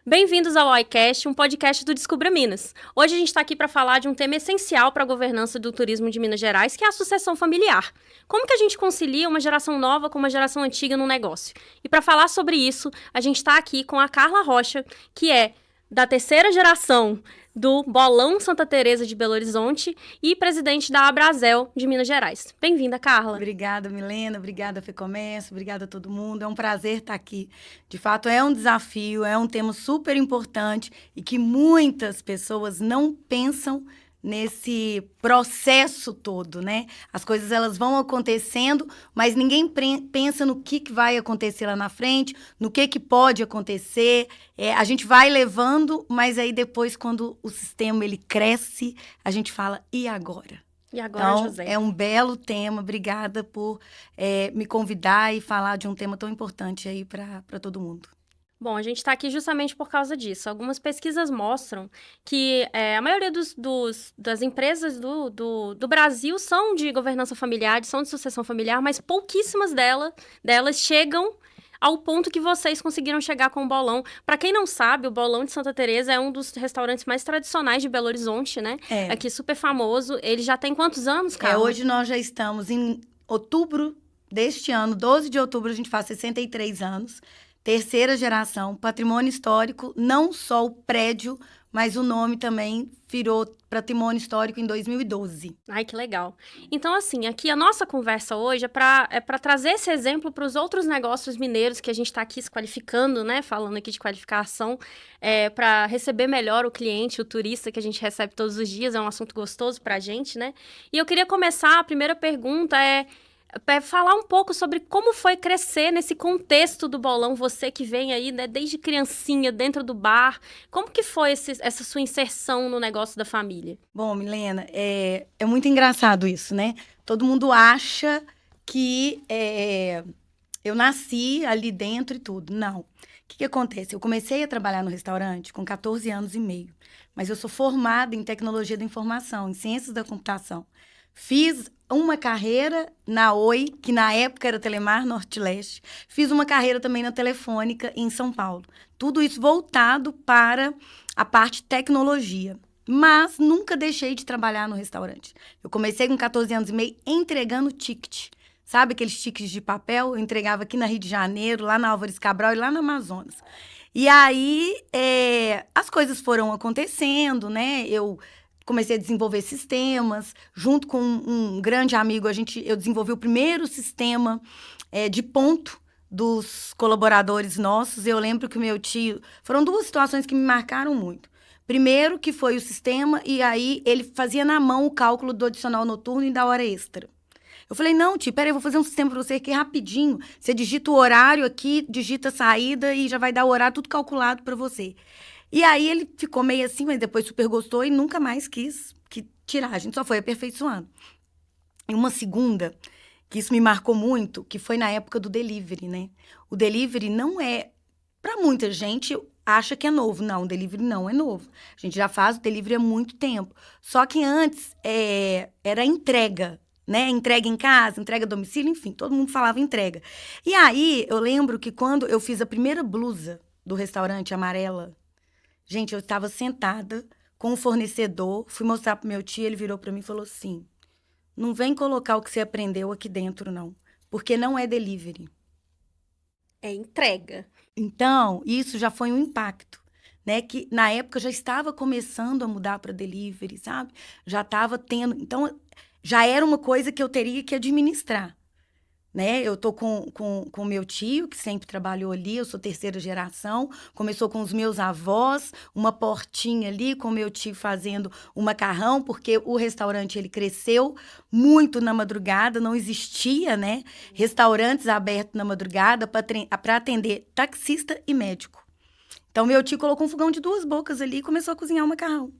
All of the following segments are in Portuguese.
Bem-vindos ao iCast, um podcast do Descubra Minas. Hoje a gente está aqui para falar de um tema essencial para a governança do turismo de Minas Gerais, que é a sucessão familiar. Como que a gente concilia uma geração nova com uma geração antiga no negócio? E para falar sobre isso, a gente está aqui com a Carla Rocha, que é da terceira geração do Bolão Santa Teresa de Belo Horizonte e presidente da Abrazel de Minas Gerais. Bem-vinda, Carla. Obrigada, Milena. Obrigada, FEComércio. Obrigada a todo mundo. É um prazer estar aqui. De fato, é um desafio, é um tema super importante e que muitas pessoas não pensam nesse processo todo, né? As coisas elas vão acontecendo, mas ninguém pensa no que vai acontecer lá na frente, no que pode acontecer. A gente vai levando, mas aí depois, quando o sistema ele cresce, a gente fala, e agora? E agora, então, José? É um belo tema. Obrigada por me convidar e falar de um tema tão importante aí para todo mundo. Bom, a gente está aqui justamente por causa disso. Algumas pesquisas mostram que a maioria das empresas do Brasil são de governança familiar, são de sucessão familiar, mas pouquíssimas delas chegam ao ponto que vocês conseguiram chegar com o Bolão. Para quem não sabe, o Bolão de Santa Teresa é um dos restaurantes mais tradicionais de Belo Horizonte, né? Aqui super famoso. Ele já tem quantos anos, Carla? Hoje nós já estamos em outubro deste ano, 12 de outubro, a gente faz 63 anos. Terceira geração, patrimônio histórico, não só o prédio, mas o nome também virou patrimônio histórico em 2012. Ai, que legal. Então, assim, aqui a nossa conversa hoje é para trazer esse exemplo para os outros negócios mineiros que a gente está aqui se qualificando, né? Falando aqui de qualificação, para receber melhor o cliente, o turista que a gente recebe todos os dias. É um assunto gostoso para a gente, né? E eu queria começar, a primeira pergunta falar um pouco sobre como foi crescer nesse contexto do Bolão, você que vem aí, né, desde criancinha, dentro do bar. Como que foi essa sua inserção no negócio da família? Bom, Milena, é muito engraçado isso, né? Todo mundo acha que eu nasci ali dentro e tudo. Não. O que acontece? Eu comecei a trabalhar no restaurante com 14 anos e meio, mas eu sou formada em tecnologia da informação, em ciências da computação. Fiz uma carreira na Oi, que na época era Telemar Norte-Leste. Fiz uma carreira também na Telefônica em São Paulo. Tudo isso voltado para a parte tecnologia. Mas nunca deixei de trabalhar no restaurante. Eu comecei com 14 anos e meio entregando ticket. Sabe aqueles tickets de papel? Eu entregava aqui na Rio de Janeiro, lá na Álvares Cabral e lá no Amazonas. E aí, as coisas foram acontecendo, né? Eu comecei a desenvolver sistemas. Junto com um grande amigo, eu desenvolvi o primeiro sistema de ponto dos colaboradores nossos. Eu lembro que o meu tio... Foram duas situações que me marcaram muito. Primeiro, que foi o sistema, e aí ele fazia na mão o cálculo do adicional noturno e da hora extra. Eu falei, não, tio, peraí, eu vou fazer um sistema para você aqui rapidinho. Você digita o horário aqui, digita a saída e já vai dar o horário tudo calculado para você. E aí ele ficou meio assim, mas depois super gostou e nunca mais quis tirar. A gente só foi aperfeiçoando. E uma segunda, que isso me marcou muito, que foi na época do delivery, né? O delivery não é... Para muita gente, acha que é novo. Não, o delivery não é novo. A gente já faz o delivery há muito tempo. Só que antes era entrega, né? Entrega em casa, entrega a domicílio, enfim, todo mundo falava entrega. E aí, eu lembro que quando eu fiz a primeira blusa do restaurante amarela, gente, eu estava sentada com o fornecedor, fui mostrar pro meu tio, ele virou para mim e falou assim, não vem colocar o que você aprendeu aqui dentro, não, porque não é delivery. É entrega. Então, isso já foi um impacto, né? Que na época já estava começando a mudar para delivery, sabe? Já estava tendo... Então, já era uma coisa que eu teria que administrar. Né? Eu tô com o meu tio, que sempre trabalhou ali, eu sou terceira geração, começou com os meus avós, uma portinha ali, com o meu tio fazendo o macarrão, porque o restaurante, ele cresceu muito na madrugada, não existia, né? Restaurantes abertos na madrugada para atender taxista e médico. Então, meu tio colocou um fogão de 2 bocas ali e começou a cozinhar o macarrão.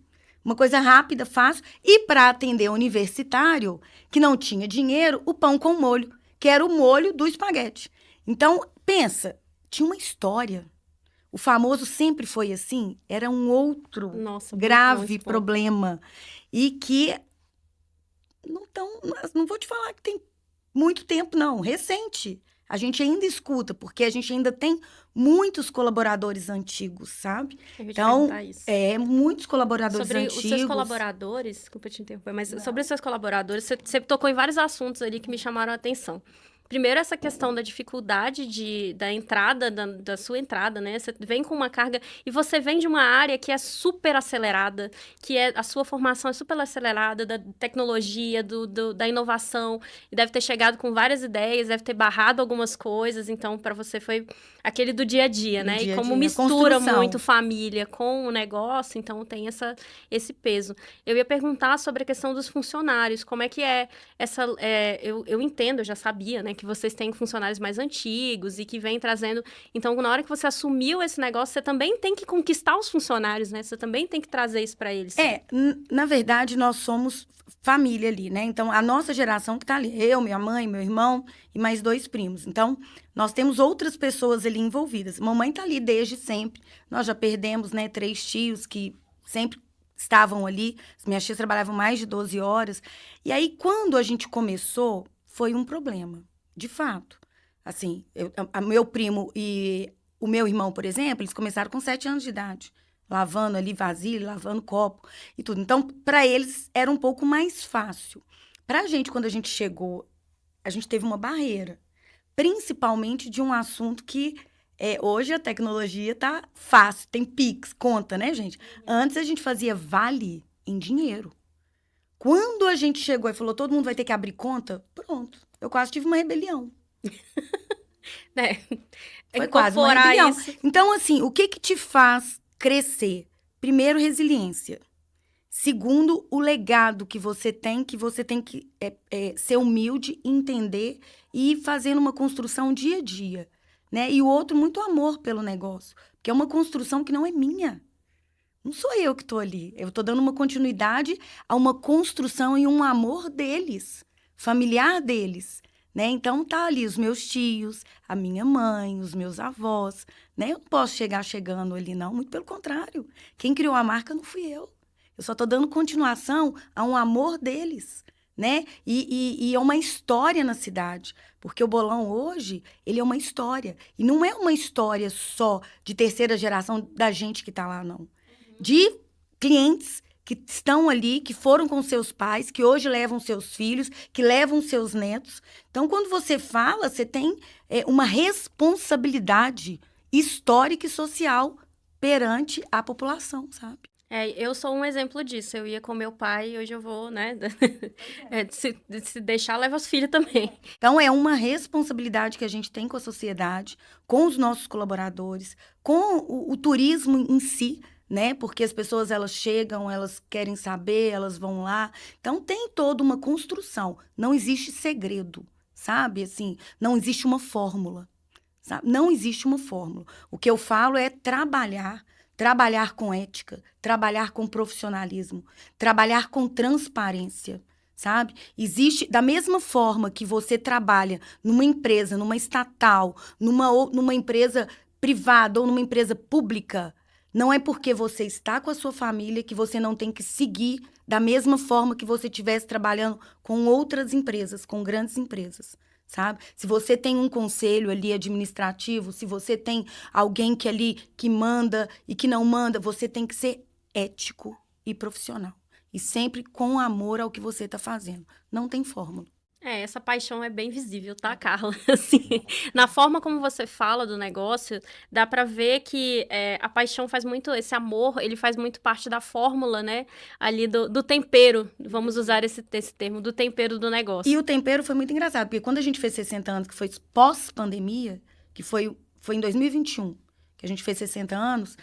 Uma coisa rápida, fácil, e para atender o universitário, que não tinha dinheiro, o pão com molho, que era o molho do espaguete. Então, pensa, tinha uma história. O famoso sempre foi assim, era um outro grave problema. E que não vou te falar que tem muito tempo, não, recente. A gente ainda escuta, porque a gente ainda tem muitos colaboradores antigos, sabe? Eu ia te Então, perguntar isso. muitos colaboradores Sobre antigos. os seus colaboradores, desculpa te interromper, mas sobre os seus colaboradores, você tocou em vários assuntos ali que me chamaram a atenção. Primeiro, essa questão da dificuldade da entrada, da sua entrada, né? Você vem com uma carga e você vem de uma área que é super acelerada, a sua formação é super acelerada, da tecnologia, da inovação, e deve ter chegado com várias ideias, deve ter barrado algumas coisas, então, para você foi aquele do dia a dia, né? E como mistura muito família com o negócio, então tem esse peso. Eu ia perguntar sobre a questão dos funcionários, como é que é essa... eu entendo, eu já sabia, né? Que vocês têm funcionários mais antigos e que vem trazendo... Então, na hora que você assumiu esse negócio, você também tem que conquistar os funcionários, né? Você também tem que trazer isso para eles. Na verdade, nós somos família ali, né? Então, a nossa geração que tá ali, eu, minha mãe, meu irmão e mais 2 primos. Então, nós temos outras pessoas ali envolvidas. Mamãe tá ali desde sempre. Nós já perdemos, né, 3 tios que sempre estavam ali. As minhas tias trabalhavam mais de 12 horas. E aí, quando a gente começou, foi um problema. De fato. Assim, meu primo e o meu irmão, por exemplo, eles começaram com 7 anos de idade. Lavando ali vasilha, lavando copo e tudo. Então, para eles, era um pouco mais fácil. Pra gente, quando a gente chegou, a gente teve uma barreira. Principalmente de um assunto que hoje a tecnologia tá fácil. Tem Pix, conta, né, gente? Antes a gente fazia vale em dinheiro. Quando a gente chegou e falou, todo mundo vai ter que abrir conta, pronto. Eu quase tive uma rebelião. Foi quase uma rebelião. Isso. Então, assim, o que te faz crescer? Primeiro, resiliência. Segundo, o legado que você tem que ser humilde, entender e ir fazendo uma construção dia a dia, né? E o outro, muito amor pelo negócio, porque é uma construção que não é minha. Não sou eu que estou ali. Eu estou dando uma continuidade a uma construção e um amor deles, familiar deles, né? Então, tá ali os meus tios, a minha mãe, os meus avós, né? Eu não posso chegar chegando ali, não. Muito pelo contrário. Quem criou a marca não fui eu. Eu só estou dando continuação a um amor deles, né? E é uma história na cidade. Porque o Bolão hoje, ele é uma história. E não é uma história só de terceira geração da gente que está lá, não. De clientes que estão ali, que foram com seus pais, que hoje levam seus filhos, que levam seus netos. Então, quando você fala, você tem uma responsabilidade histórica e social perante a população, sabe? Eu sou um exemplo disso. Eu ia com meu pai e hoje eu vou, né? Se deixar, leva os filhos também. Então, é uma responsabilidade que a gente tem com a sociedade, com os nossos colaboradores, com o turismo em si, né? Porque as pessoas, elas chegam, elas querem saber, elas vão lá. Então, tem toda uma construção. Não existe segredo, sabe? Assim, não existe uma fórmula, sabe? Não existe uma fórmula. O que eu falo é trabalhar com ética, trabalhar com profissionalismo, trabalhar com transparência, sabe? Existe, da mesma forma que você trabalha numa empresa, numa estatal, numa empresa privada ou numa empresa pública, não é porque você está com a sua família que você não tem que seguir da mesma forma que você estivesse trabalhando com outras empresas, com grandes empresas, sabe? Se você tem um conselho ali administrativo, se você tem alguém que manda e que não manda, você tem que ser ético e profissional. E sempre com amor ao que você está fazendo. Não tem fórmula. Essa paixão é bem visível, tá, Carla? Assim, na forma como você fala do negócio, dá pra ver que a paixão faz muito, esse amor, ele faz muito parte da fórmula, né? Ali do tempero, vamos usar esse termo, do tempero do negócio. E o tempero foi muito engraçado, porque quando a gente fez 60 anos, que foi pós-pandemia, que foi em 2021, que a gente fez 60 anos,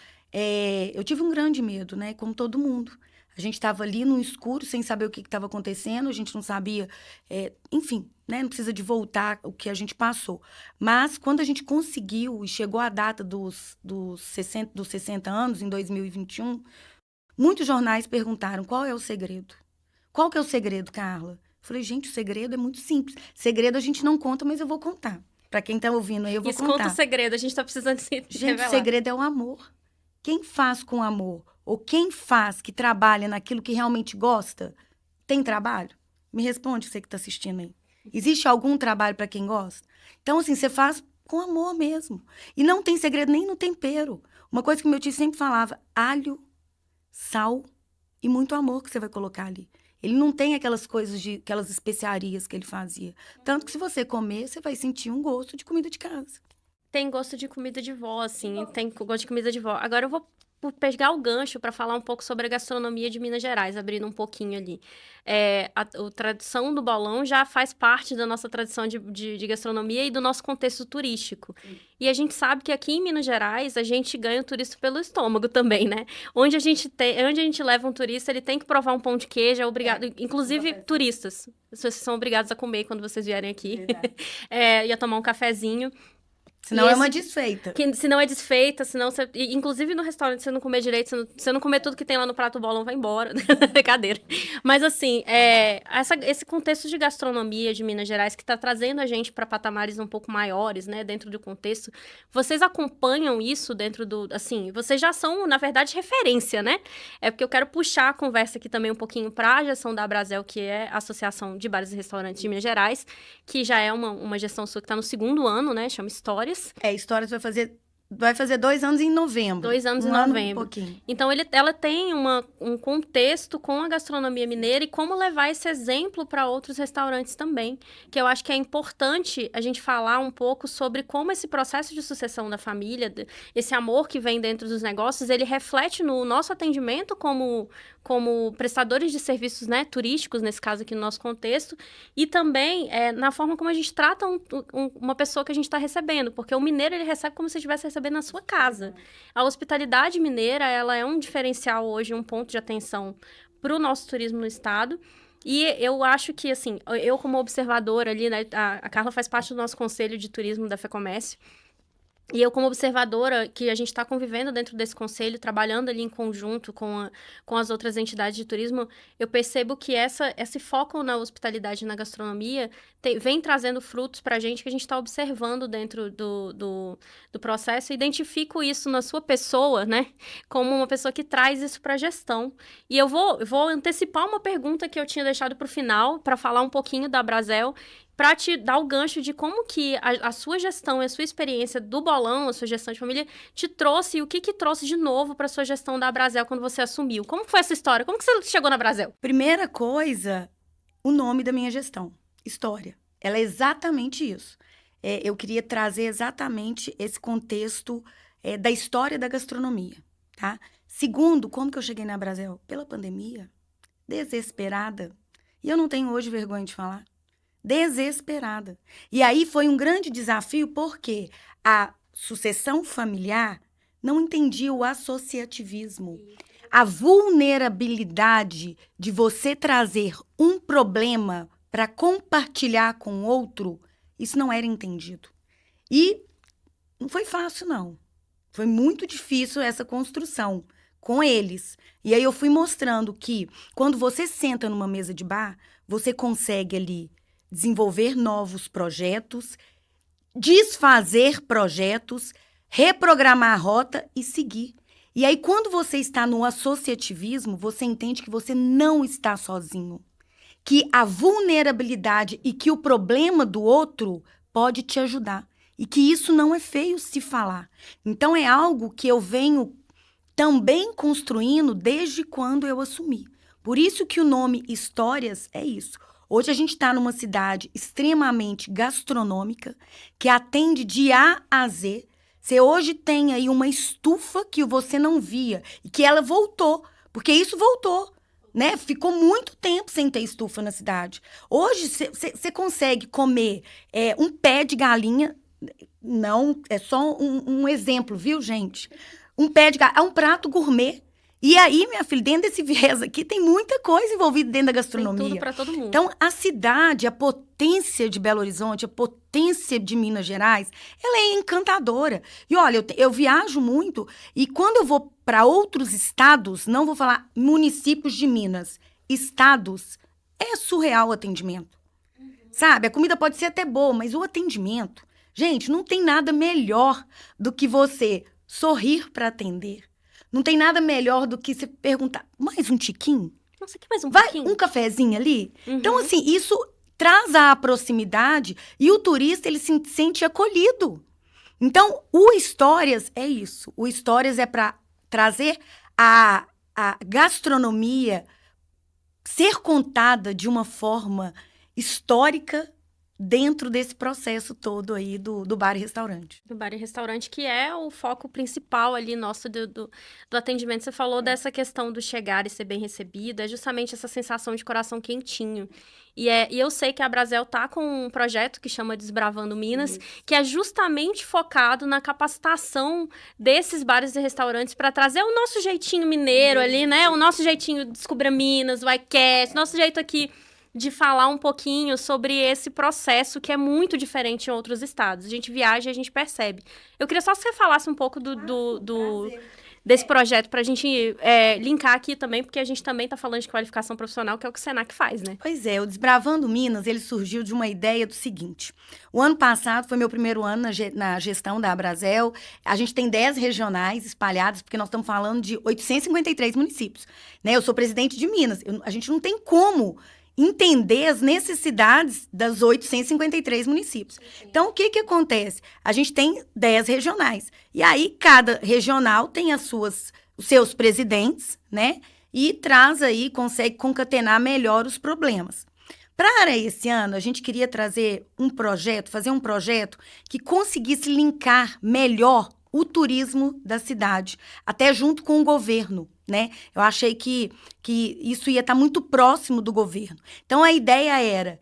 eu tive um grande medo, né? Como todo mundo. A gente estava ali no escuro, sem saber o que estava acontecendo, a gente não sabia, enfim, né? Não precisa de voltar o que a gente passou. Mas quando a gente conseguiu e chegou a data dos 60 anos, em 2021, muitos jornais perguntaram qual é o segredo. Qual que é o segredo, Carla? Eu falei, gente, o segredo é muito simples. Segredo a gente não conta, mas eu vou contar. Para quem está ouvindo aí, eu vou contar. Conta o segredo, a gente está precisando se Gente, revelar. O segredo é o amor. Quem faz com amor, ou quem faz que trabalha naquilo que realmente gosta, tem trabalho? Me responde, você que está assistindo aí. Existe algum trabalho para quem gosta? Então, assim, você faz com amor mesmo. E não tem segredo nem no tempero. Uma coisa que meu tio sempre falava, alho, sal e muito amor que você vai colocar ali. Ele não tem aquelas coisas, aquelas especiarias que ele fazia. Tanto que se você comer, você vai sentir um gosto de comida de casa. Tem gosto de comida de vó, assim, tem gosto de comida de vó. Agora eu vou pegar o gancho para falar um pouco sobre a gastronomia de Minas Gerais, abrindo um pouquinho ali. A tradição do bolão já faz parte da nossa tradição de gastronomia e do nosso contexto turístico. E a gente sabe que aqui em Minas Gerais, a gente ganha o turista pelo estômago também, né? Onde a gente leva um turista, ele tem que provar um pão de queijo, é obrigado, inclusive turistas. Vocês são obrigados a comer quando vocês vierem aqui. E a tomar um cafezinho. Senão é uma desfeita. Se não é desfeita, senão você... Inclusive no restaurante, se você não comer direito, você não comer tudo que tem lá no prato do bolão, vai embora. Brincadeira. Mas assim, esse contexto de gastronomia de Minas Gerais que está trazendo a gente para patamares um pouco maiores, né? Dentro do contexto. Vocês acompanham isso dentro do... Assim, vocês já são, na verdade, referência, né? É porque eu quero puxar a conversa aqui também um pouquinho para a gestão da Abrazel, que é a Associação de Bares e Restaurantes de Minas Gerais, que já é uma gestão sua que está no 2º ano, né? Chama Histórias. Histórias vai fazer 2 anos em novembro. 2 anos em novembro. Um pouquinho. Então, ela tem um contexto com a gastronomia mineira e como levar esse exemplo para outros restaurantes também. Que eu acho que é importante a gente falar um pouco sobre como esse processo de sucessão da família, esse amor que vem dentro dos negócios, ele reflete no nosso atendimento como prestadores de serviços, né, turísticos, nesse caso aqui no nosso contexto, e também na forma como a gente trata uma pessoa que a gente está recebendo, porque o mineiro, ele recebe como se estivesse recebendo na sua casa. A hospitalidade mineira, ela é um diferencial hoje, um ponto de atenção para o nosso turismo no estado. E eu acho que, assim, eu como observadora ali, né, a Carla faz parte do nosso conselho de turismo da FEComércio, e eu, como observadora, que a gente está convivendo dentro desse conselho, trabalhando ali em conjunto com as outras entidades de turismo, eu percebo que esse foco na hospitalidade e na gastronomia vem trazendo frutos para a gente que a gente está observando dentro do processo. E identifico isso na sua pessoa, né? Como uma pessoa que traz isso para a gestão. E eu vou antecipar uma pergunta que eu tinha deixado para o final, para falar um pouquinho da Abrazel, para te dar o gancho de como que a sua gestão e a sua experiência do bolão, a sua gestão de família, te trouxe, e o que trouxe de novo para a sua gestão da Abrazel quando você assumiu. Como foi essa história? Como que você chegou na Abrazel? Primeira coisa, o nome da minha gestão, História. Ela é exatamente isso. Eu queria trazer exatamente esse contexto da história da gastronomia, tá? Segundo, como que eu cheguei na Abrazel? Pela pandemia, desesperada. E eu não tenho hoje vergonha de falar. Desesperada. E aí foi um grande desafio porque a sucessão familiar não entendia o associativismo. A vulnerabilidade de você trazer um problema para compartilhar com outro, isso não era entendido. E não foi fácil, não. Foi muito difícil essa construção com eles. E aí eu fui mostrando que quando você senta numa mesa de bar, você consegue ali desenvolver novos projetos, desfazer projetos, reprogramar a rota e seguir. E aí, quando você está no associativismo, você entende que você não está sozinho. Que a vulnerabilidade e que o problema do outro pode te ajudar. E que isso não é feio se falar. Então, é algo que eu venho também construindo desde quando eu assumi. Por isso que o nome Histórias é isso. Hoje a gente está numa cidade extremamente gastronômica, que atende de A a Z. Você hoje tem aí uma estufa que você não via e que ela voltou, porque isso voltou, né? Ficou muito tempo sem ter estufa na cidade. Hoje você consegue comer um pé de galinha, não, é só um exemplo, viu, gente? Um pé de galinha, é um prato gourmet. E aí, minha filha, dentro desse viés aqui, tem muita coisa envolvida dentro da gastronomia. Tem tudo para todo mundo. Então, a cidade, a potência de Belo Horizonte, a potência de Minas Gerais, ela é encantadora. E olha, eu viajo muito e quando eu vou para outros estados, não vou falar municípios de Minas, estados, é surreal o atendimento. Sabe? A comida pode ser até boa, mas o atendimento... Gente, não tem nada melhor do que você sorrir para atender. Não tem nada melhor do que você perguntar, mais um tiquinho? Nossa, que mais um Vai, pouquinho? um cafezinho ali? Então, assim, isso traz a proximidade e o turista ele se sente acolhido. Então, o Histórias é isso. O Histórias é para trazer a gastronomia ser contada de uma forma histórica dentro desse processo todo aí do bar e restaurante. Do bar e restaurante, que é o foco principal ali nosso do atendimento. Você falou dessa questão do chegar e ser bem recebido, é justamente essa sensação de coração quentinho. E eu sei que a Brasel tá com um projeto que chama Desbravando Minas, que é justamente focado na capacitação desses bares e restaurantes para trazer o nosso jeitinho mineiro ali, né? O nosso jeitinho de Descubra Minas, o iCast, nosso jeito aqui de falar um pouquinho sobre esse processo que é muito diferente em outros estados. A gente viaja e a gente percebe. Eu queria só que você falasse um pouco desse projeto para a gente linkar aqui também, porque a gente também está falando de qualificação profissional, que é o que o Senac faz, né? Pois é, o Desbravando Minas, ele surgiu de uma ideia do seguinte. O ano passado foi meu primeiro ano na gestão da Brasel. A gente tem 10 regionais espalhadas, porque nós estamos falando de 853 municípios. Né? Eu sou presidente de Minas. A gente não tem como entender as necessidades das 853 municípios. Então, o que acontece? A gente tem 10 regionais. E aí, cada regional tem os seus presidentes, né? E traz aí, consegue concatenar melhor os problemas. Para esse ano, a gente queria fazer um projeto que conseguisse linkar melhor o turismo da cidade, até junto com o governo, né? Eu achei que isso ia estar muito próximo do governo. Então, a ideia era...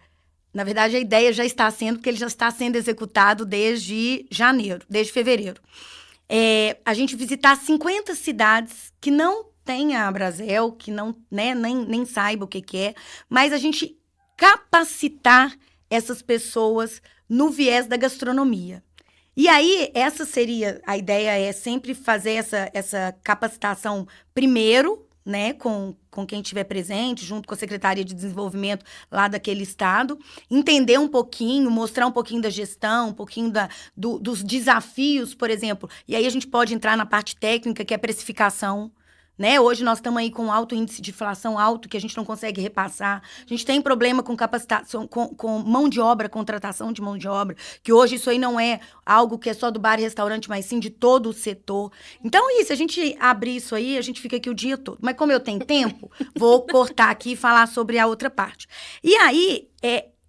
Na verdade, a ideia já está sendo, porque ele já está sendo executado desde fevereiro. A gente visitar 50 cidades que não têm a Brasel, que não, né, nem saiba o que é, mas a gente capacitar essas pessoas no viés da gastronomia. E aí, a ideia é sempre fazer essa capacitação primeiro, né, com quem estiver presente, junto com a Secretaria de Desenvolvimento lá daquele estado, entender um pouquinho, mostrar um pouquinho da gestão, um pouquinho dos desafios, por exemplo. E aí a gente pode entrar na parte técnica, que é precificação. Né? Hoje nós estamos aí com alto índice de inflação alto, que a gente não consegue repassar. A gente tem problema com capacitação, com mão de obra, contratação de mão de obra, que hoje isso aí não é algo que é só do bar e restaurante, mas sim de todo o setor. Então, se a gente abrir isso aí, a gente fica aqui o dia todo. Mas como eu tenho tempo, vou cortar aqui e falar sobre a outra parte. E aí,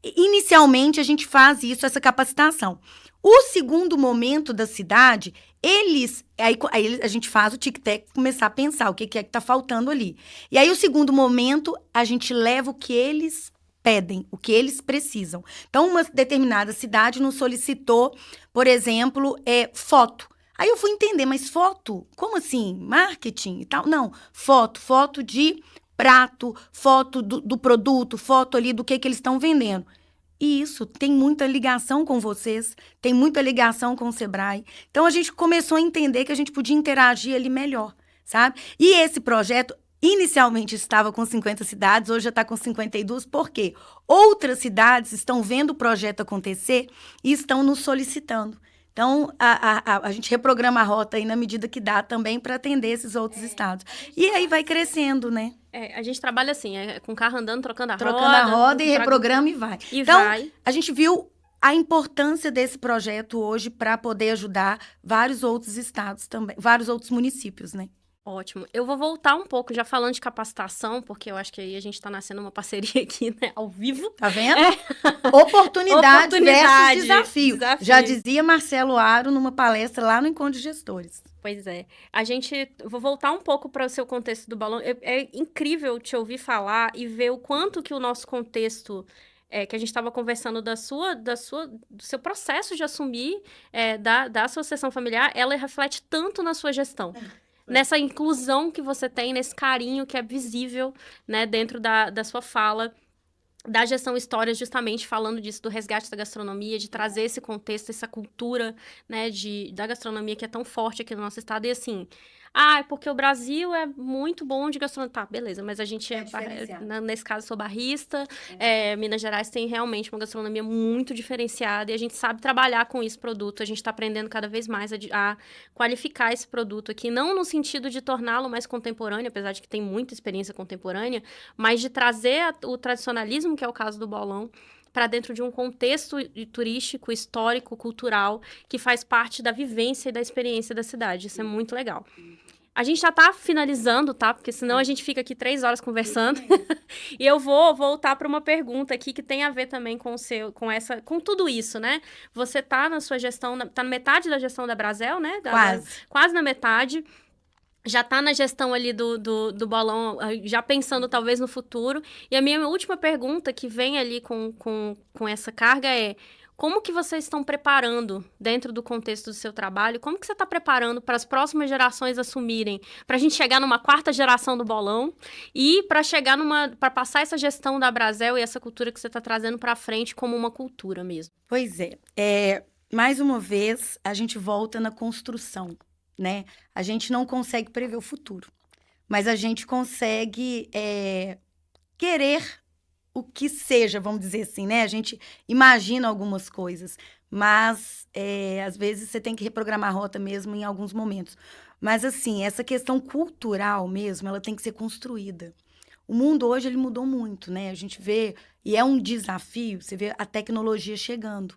inicialmente, a gente faz essa capacitação. O segundo momento da cidade, aí a gente faz o tic-tac, começar a pensar o que é que está faltando ali. E aí, o segundo momento, a gente leva o que eles pedem, o que eles precisam. Então, uma determinada cidade nos solicitou, por exemplo, foto. Aí eu fui entender, mas foto? Como assim? Marketing e tal? Não, foto de prato, foto do produto, foto ali do que eles estão vendendo. E isso tem muita ligação com vocês, tem muita ligação com o Sebrae. Então, a gente começou a entender que a gente podia interagir ali melhor, sabe? E esse projeto, inicialmente, estava com 50 cidades, hoje já está com 52, por quê? Outras cidades estão vendo o projeto acontecer e estão nos solicitando. Então, a gente reprograma a rota aí na medida que dá também para atender esses outros estados. E aí vai crescendo, né? A gente trabalha assim, com o carro andando, trocando a roda e reprograma e vai. Então, a gente viu a importância desse projeto hoje para poder ajudar vários outros estados também, vários outros municípios, né? Ótimo. Eu vou voltar um pouco já falando de capacitação, porque eu acho que aí a gente está nascendo uma parceria aqui, né, ao vivo. Tá vendo? Oportunidade versus desafio. Já dizia Marcelo Aro numa palestra lá no Encontro de Gestores. Pois é. Vou voltar um pouco para o seu contexto do balão. É incrível te ouvir falar e ver o quanto que o nosso contexto, que a gente estava conversando do seu processo de assumir da associação familiar, ela reflete tanto na sua gestão. Nessa inclusão que você tem, nesse carinho que é visível, né, dentro da sua fala, da gestão Histórias, justamente falando disso, do resgate da gastronomia, de trazer esse contexto, essa cultura, né, da gastronomia que é tão forte aqui no nosso estado. E assim, porque o Brasil é muito bom de gastronomia. Tá, beleza, mas a gente nesse caso, sou barrista. Minas Gerais tem realmente uma gastronomia muito diferenciada e a gente sabe trabalhar com esse produto. A gente está aprendendo cada vez mais a qualificar esse produto aqui, não no sentido de torná-lo mais contemporâneo, apesar de que tem muita experiência contemporânea, mas de trazer o tradicionalismo, que é o caso do bolão, para dentro de um contexto turístico, histórico, cultural, que faz parte da vivência e da experiência da cidade. Isso é muito legal. A gente já tá finalizando, tá? Porque senão a gente fica aqui 3 horas conversando. E eu vou voltar para uma pergunta aqui que tem a ver também com tudo isso, né? Você tá na sua gestão, tá na metade da gestão da Brasel, né? Quase na metade. Já tá na gestão ali do bolão, já pensando talvez no futuro. E a minha última pergunta, que vem ali com essa carga, é: como que vocês estão preparando, dentro do contexto do seu trabalho, como que você está preparando para as próximas gerações assumirem, para a gente chegar numa 4ª geração do bolão e para passar essa gestão da Brasel e essa cultura que você está trazendo para frente como uma cultura mesmo? Pois é. Mais uma vez, a gente volta na construção, né? A gente não consegue prever o futuro, mas a gente consegue querer o que seja, vamos dizer assim, né? A gente imagina algumas coisas, mas às vezes você tem que reprogramar a rota mesmo em alguns momentos. Mas assim, essa questão cultural mesmo, ela tem que ser construída. O mundo hoje, ele mudou muito, né? A gente vê, e é um desafio, você vê a tecnologia chegando.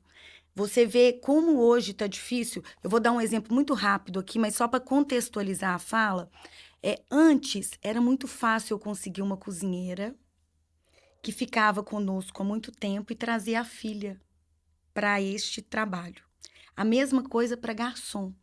Você vê como hoje está difícil. Eu vou dar um exemplo muito rápido aqui, mas só para contextualizar a fala. Antes, era muito fácil eu conseguir uma cozinheira que ficava conosco há muito tempo e trazia a filha para este trabalho. A mesma coisa para garçom.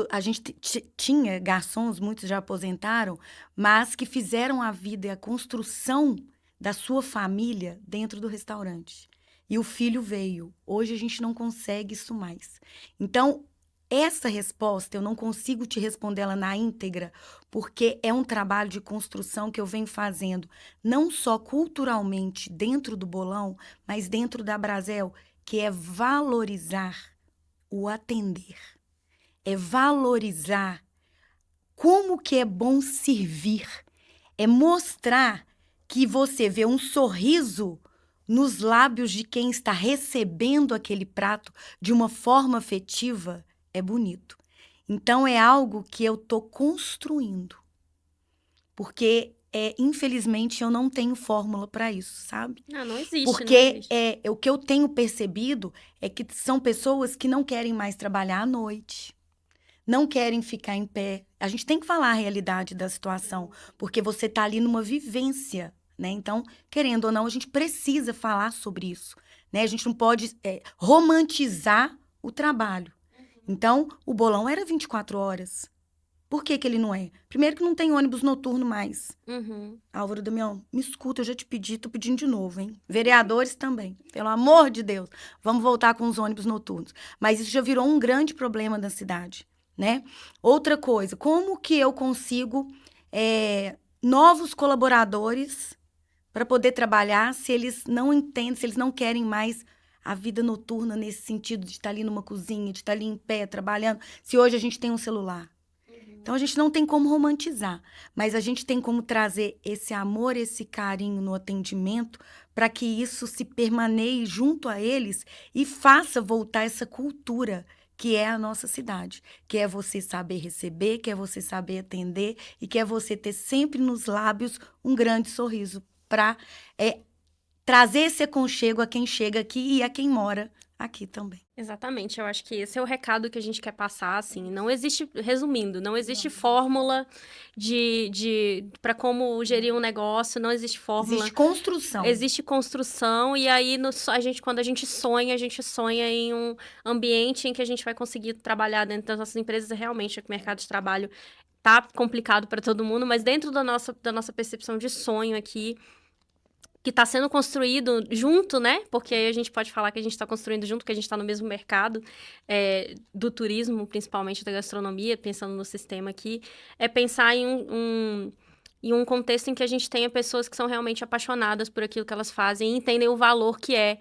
A gente tinha garçons, muitos já aposentaram, mas que fizeram a vida e a construção da sua família dentro do restaurante. E o filho veio. Hoje a gente não consegue isso mais. Então, essa resposta, eu não consigo te responder ela na íntegra, porque é um trabalho de construção que eu venho fazendo, não só culturalmente dentro do bolão, mas dentro da Brasel, que é valorizar o atender. É valorizar como que é bom servir. É mostrar que você vê um sorriso nos lábios de quem está recebendo aquele prato de uma forma afetiva. É bonito. Então, é algo que eu estou construindo. Porque, infelizmente, eu não tenho fórmula para isso, sabe? Não existe. Porque não existe. O que eu tenho percebido é que são pessoas que não querem mais trabalhar à noite, não querem ficar em pé. A gente tem que falar a realidade da situação, porque você está ali numa vivência, né? Então, querendo ou não, a gente precisa falar sobre isso, né? A gente não pode romantizar o trabalho. Então, o bolão era 24 horas. Por que ele não é? Primeiro que não tem ônibus noturno mais. Álvaro Damião, me escuta, eu já te pedi, tô pedindo de novo, hein? Vereadores também, pelo amor de Deus. Vamos voltar com os ônibus noturnos. Mas isso já virou um grande problema da cidade, né? Outra coisa, como que eu consigo novos colaboradores para poder trabalhar se eles não entendem, se eles não querem mais a vida noturna nesse sentido de estar ali numa cozinha, de estar ali em pé, trabalhando, se hoje a gente tem um celular. Então, a gente não tem como romantizar, mas a gente tem como trazer esse amor, esse carinho no atendimento para que isso se permaneie junto a eles e faça voltar essa cultura que é a nossa cidade, que é você saber receber, que é você saber atender e que é você ter sempre nos lábios um grande sorriso para trazer esse aconchego a quem chega aqui e a quem mora aqui também. Exatamente, eu acho que esse é o recado que a gente quer passar, assim, não existe, resumindo, não existe fórmula para como gerir um negócio, não existe fórmula. Existe construção. Existe construção e aí quando a gente sonha em um ambiente em que a gente vai conseguir trabalhar dentro das nossas empresas. Realmente o mercado de trabalho tá complicado para todo mundo, mas dentro da nossa percepção de sonho aqui, que está sendo construído junto, né? Porque aí a gente pode falar que a gente está construindo junto, que a gente está no mesmo mercado do turismo, principalmente da gastronomia, pensando no sistema aqui, é pensar em um contexto em que a gente tenha pessoas que são realmente apaixonadas por aquilo que elas fazem e entendem o valor que é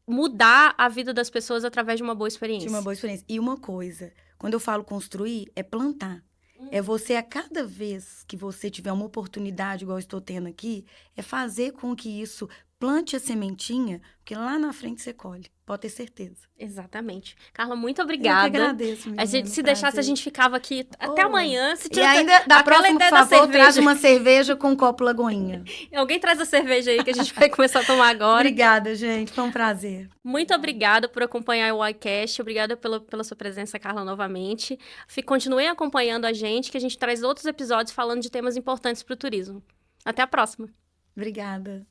mudar a vida das pessoas através de uma boa experiência. De uma boa experiência. E uma coisa, quando eu falo construir, é plantar. É você, a cada vez que você tiver uma oportunidade, igual eu estou tendo aqui, é fazer com que isso plante a sementinha, porque lá na frente você colhe. Pode ter certeza. Exatamente. Carla, muito Eu obrigada. que agradeço, menina, A gente, se prazer. deixasse, a gente ficava aqui até amanhã. Se E tiver ainda, da aquela próxima, por ideia da favor, traz cerveja. uma cerveja com um copo Lagoinha. Alguém traz a cerveja aí que a gente vai começar a tomar agora. Obrigada, gente. Foi um prazer. Muito obrigada por acompanhar o iCast. Obrigada pela sua presença, Carla, novamente. Continuem acompanhando a gente, que a gente traz outros episódios falando de temas importantes para o turismo. Até a próxima. Obrigada.